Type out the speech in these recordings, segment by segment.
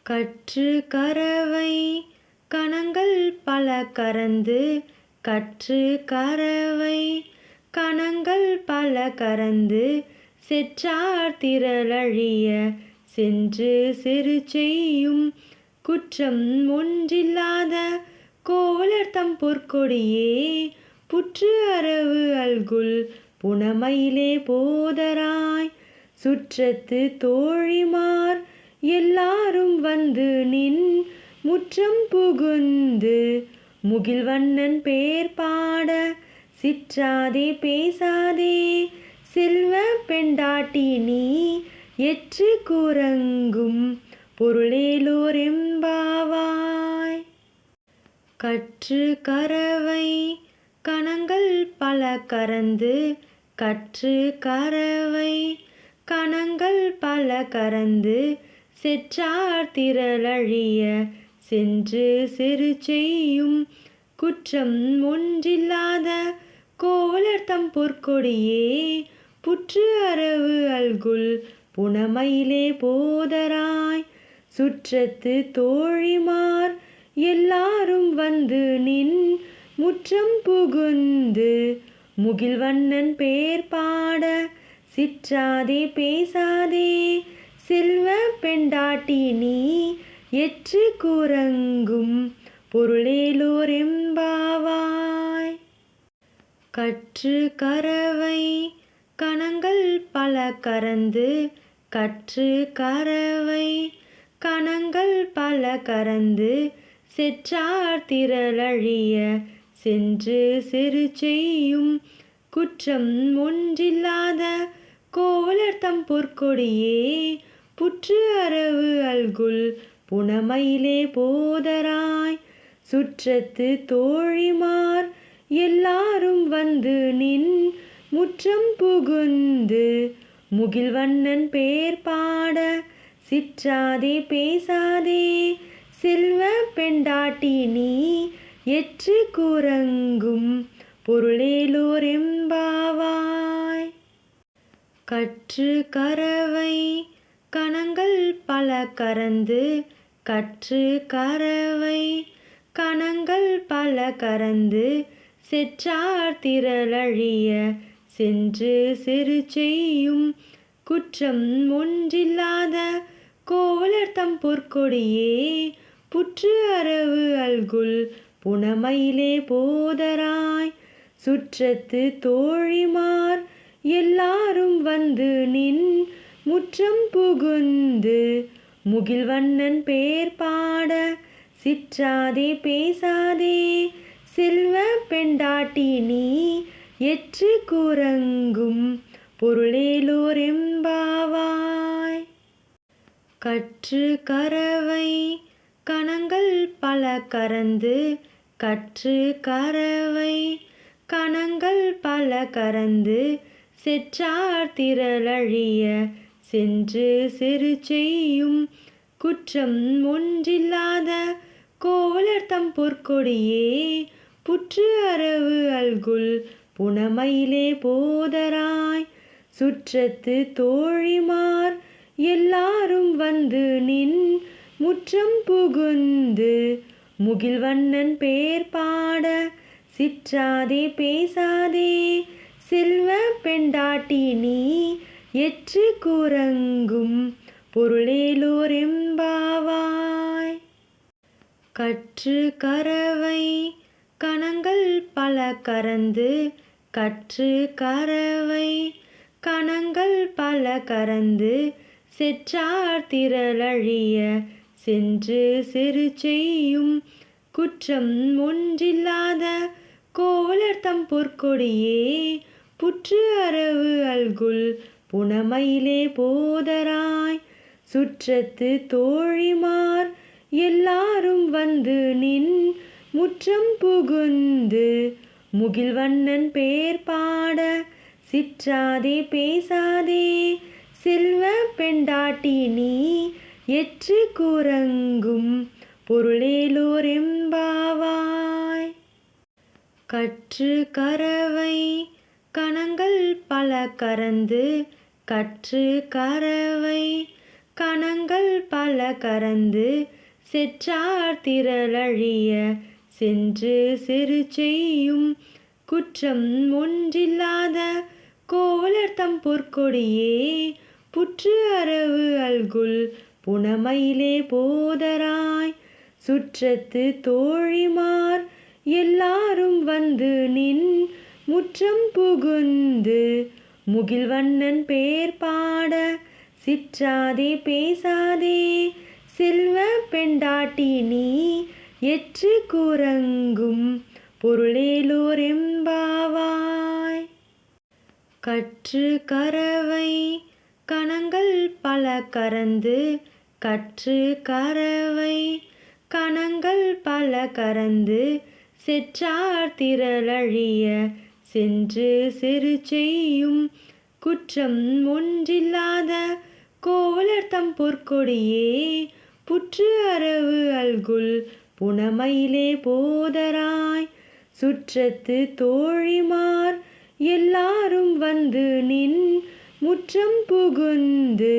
கற்று கரவை கணங்கள் பல கரந்து கற்று கரவை கணங்கள் பல கரந்து செற்றார் திரளழிய சென்று செரு செய்யும் குற்றம் ஒன்றில்லாத கோவலர்தம் பொற்கொடியே புற்று அரவு அல்குல் புனமயிலே போதராய் சுற்றத்து தோழிமார் எல்லாரும் வந்து நின் முற்றம் புகுந்து முகில்வண்ணன் பேர் பாட சிற்றாதே பேசாதே செல்வ பெண்டாட்டி நீ எற்று கூறங்கும் பொருளேலோர் எம்பாவாய். கற்று கரவை கணங்கள் பல கரந்து கற்று கரவை கணங்கள் பல கரந்து செற்றார் திரளழிய சென்று செரு செய்யும் குற்றம் ஒன்றில்லாத கோவலர்தம் பொற்கொடியே புற்று அரவு அல்குல் புனமயிலே போதராய் சுற்றத்து தோழிமார் எல்லாரும் வந்து நின் முற்றம் புகுந்து முகில்வண்ணன் பேர் பாட சிற்றாதே பேசாதே செல்வ பெண்டாட்டி நீ எற்று கூறங்கும் பொருளேலோர் எம்பாவாய். கற்று கரவை கணங்கள் பல கரந்து கற்று கரவை கணங்கள் பல கரந்து செற்றார் திரளழிய சென்று செரு செய்யும் குற்றம் ஒன்றில்லாத கோவலர்தம் பொற்கொடியே புற்று அரவு அல்குல் புனமயிலே போதராய் சுற்றத்து தோழிமார் எல்லாரும் வந்து நின் முற்றம் புகுந்து முகில்வண்ணன் பேர் பாட சிற்றாதே பேசாதே செல்வ பெண்டாட்டி நீ எற்று கூறங்கும் பொருளேலோர் எம்பாவாய். கற்று கரவை கணங்கள் பல கரந்து கற்று கரவை கணங்கள் பல கரந்து செற்றார் திரளழிய சென்று செரு செய்யும் குற்றம் ஒன்றில்லாத கோவலர்தம் பொற்கொடியே புற்று அரவு அல்குல் புனமயிலே போதராய் சுற்றத்து தோழிமார் எல்லாரும் வந்து நின் முற்றம் புகுந்து முகில்வண்ணன் பேர் பாட சிற்றாதே பேசாதே செல்வ பெண்டாட்டி நீ எற்று கூறங்கும் பொருளேலோர் எம்பாவாய். கற்று கரவை கணங்கள் பல கரந்து கற்று கரவை கணங்கள் பல கரந்து செற்றார் திரளழிய சென்று செரு செய்யும் குற்றம் ஒன்றில்லாத கோவலர்தம் பொற்கொடியே புற்று அரவு அல்குல் புனமயிலே போதராய் சுற்றத்து தோழிமார் எல்லாரும் வந்து நின் முற்றம் புகுந்து முகில்வண்ணன் பேர் பாட சிற்றாதே பேசாதே செல்வ பெண்டாட்டி நீ எற்று கூறங்கும் பொருளேலோர் எம்பாவாய். கற்று கரவை கணங்கள் பல கரந்து கற்று கரவை கணங்கள் பல கரந்து செற்றார் திரளழிய சென்று செரு செய்யும் குற்றம் ஒன்றில்லாத கோவலர்தம் பொற்கொடியே புற்று அரவு அல்குல் புனமயிலே போதராய் சுற்றத்து தோழிமார் எல்லாரும் வந்து நின் முற்றம் புகுந்து முகில்வண்ணன் பேர் பாட சிற்றாதே பேசாதே செல்வ பெண்டாட்டி நீ எற்று கூறங்கும் பொருளேலோர் எம்பாவாய். கற்று கரவை கணங்கள் பல கரந்து கற்று கரவை கணங்கள் பல கரந்து செற்றார் திரளழிய சென்று சிறு செய்யும் குற்றம் ஒன்றில்லாத கோவலர்தம் பொற்கொடியே புற்று அரவு அல்குல் புனமயிலே போதராய் சுற்றத்து தோழிமார் எல்லாரும் வந்து நின் முற்றம் புகுந்து முகில்வண்ணன் பேர் பாட சிற்றாதே பேசாதே செல்வ பெண்டாட்டி நீ எற்று கூறங்கும் பொருளேலோர் எம்பாவாய். கற்று கரவை கணங்கள் பல கரந்து கற்று கரவை கணங்கள் பல கரந்து செற்றார் திரளழிய சென்று சிறு செய்யும் குற்றம் ஒன்றில்லாத கோவலர்தம் பொற்கொடியே புற்று அரவு அல்குல் புனமயிலே போதராய் சுற்றத்து தோழிமார் எல்லாரும் வந்து நின் முற்றம் புகுந்து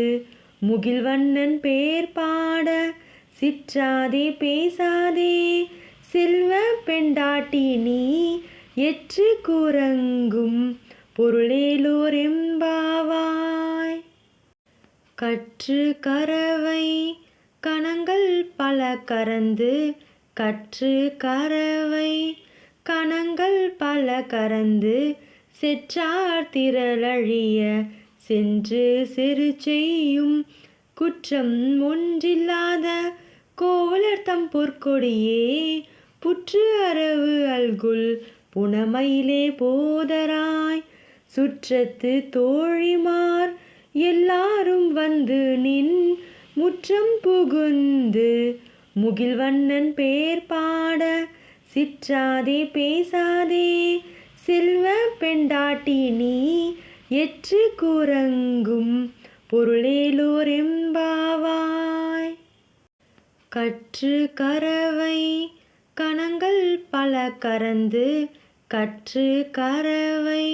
முகில்வண்ணன் பேர் பாட சிற்றாதே பேசாதே செல்வ பெண்டாட்டி நீ எற்று கூறங்கும் பொருளேலோர் எம்பாவாய். கற்று கரவை கணங்கள் பல கரந்து கற்று கரவை கணங்கள் பல கரந்து செற்றார் திரளழிய சென்று சிறு செய்யும் குற்றம் ஒன்றில்லாத கோவலர்தம் பொற்கொடியே புற்று அரவு அல்குல் புனமயிலே போதராய் சுற்றத்து தோழிமார் எல்லாரும் வந்து நின் முற்றம் புகுந்து முகில்வண்ணன் பேர் பாட சிற்றாதே பேசாதே செல்வ பெண்டாட்டி நீ எற்று கூறங்கும் பொருளேலோர் எம்பாவாய். கற்று கரவை கணங்கள் பல கரந்து கற்று கரவை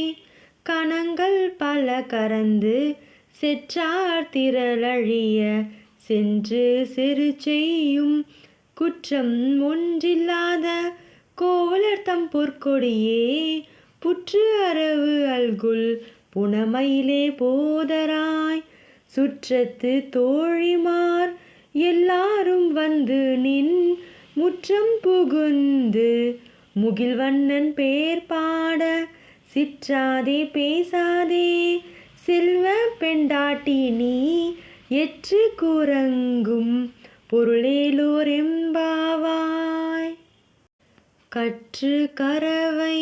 கணங்கள் பல கரந்து செற்றார் திரளழிய சென்று சிறு செய்யும் குற்றம் ஒன்றில்லாத கோவலர்தம் பொற்கொடியே புற்று அரவு அல்குல் புனமயிலே போதராய் சுற்றத்து தோழிமார் எல்லாரும் வந்து நின் முற்றம் புகுந்து முகில்வண்ணன் பேர் பாட சிற்றாதே பேசாதே செல்வ பெண்டாட்டி நீ எற்று கூறங்கும் பொருளேலோர் எம்பாவாய். கற்று கரவை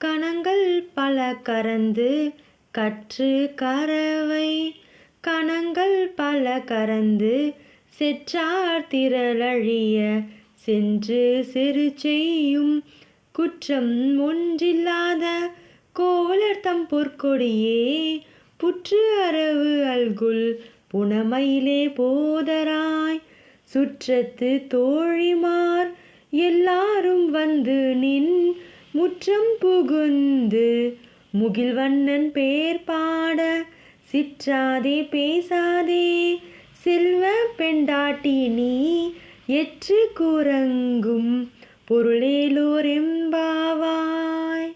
கணங்கள் பல கரந்து கற்று கரவை கணங்கள் பல கரந்து செற்றார் திரளழிய சென்று சிறு செய்யும் குற்றம் ஒன்றில்லாத கோவலர்தம் பொற்கொடியே புற்று அரவு அல்குல் புனமயிலே போதராய் சுற்றத்து தோழிமார் எல்லாரும் வந்து நின் முற்றம் புகுந்து முகில்வண்ணன் பேர் பாட சிற்றாதே பேசாதே செல்வ பெண்டாட்டி நீ எற்று கூறங்கும் பொருளேலோர் எம்பாவாய்.